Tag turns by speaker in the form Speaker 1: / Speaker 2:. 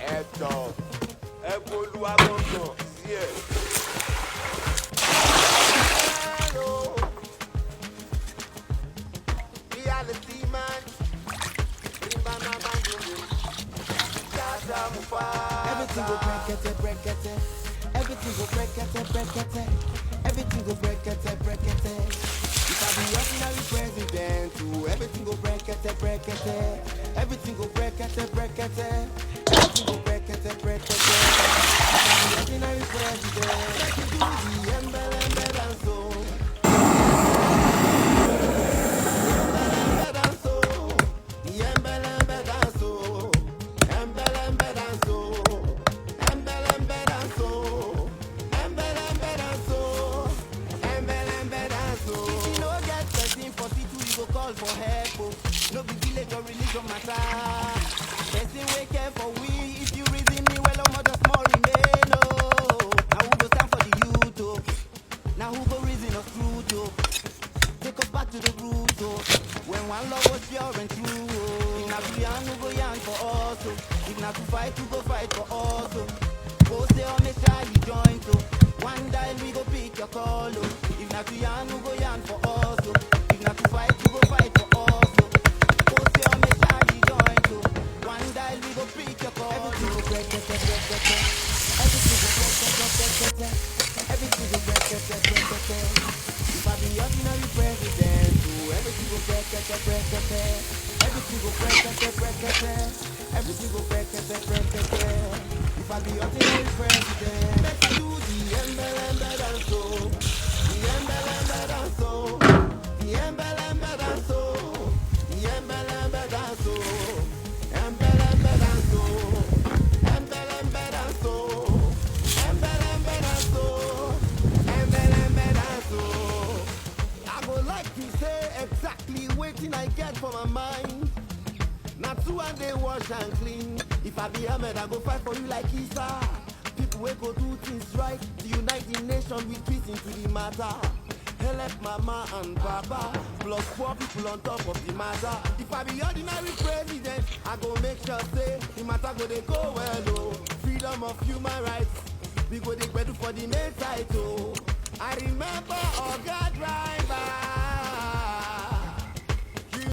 Speaker 1: Eto, Eboluwagongo, yeah. Hello, reality man.
Speaker 2: Everything go break it. Everything go break it. Everything go break it. If I be ordinary president, too, everything go break it. Everything go break it. Everything go break it. If I be ordinary president, let me do the embele dance, oh. For help, no be village or religion matter. Person we care for we. If you reason me well, I'm just small remain. Oh, now who go stand for the youth? Oh, now who go reason us truth? Oh, take us back to the root. Oh, when one love was pure and true. Oh, if not to yarn, who go yarn for us? Oh, if not to fight, who go fight for us? Oh, go say on the Charlie joint. Oh, one dial we go pick your call. Oh, if not to yarn, who go yarn for us? Oh, if not to fight, who go fight for us? Oh, go say on the Charlie joint. Oh, one dial we go pick your call. Everything go break it. Everything go break it. Everything go break it. If I be ordinary president, oh, everything go break it. Everything go break it. Everything go break it. If I be ordinary president, let's do the embele dance, oh. The embele dance, oh. The embele dance, oh. The embele dance, oh. Embele dance, oh. Embele dance, oh. Embele dance, oh. Embele dance, oh. I would like to say exactly waiting I get for my mind. Not two and they wash and clean. If I be Ahmed, I go fight for you like Isa. People will go do things right. The United Nations with peace into the matter. Help mama and papa, plus 4 people on top of the matter. If I be ordinary president, I go make sure say the matter go they go well, oh. Freedom of human rights, we go they better for the main side, oh. I remember Oga driver.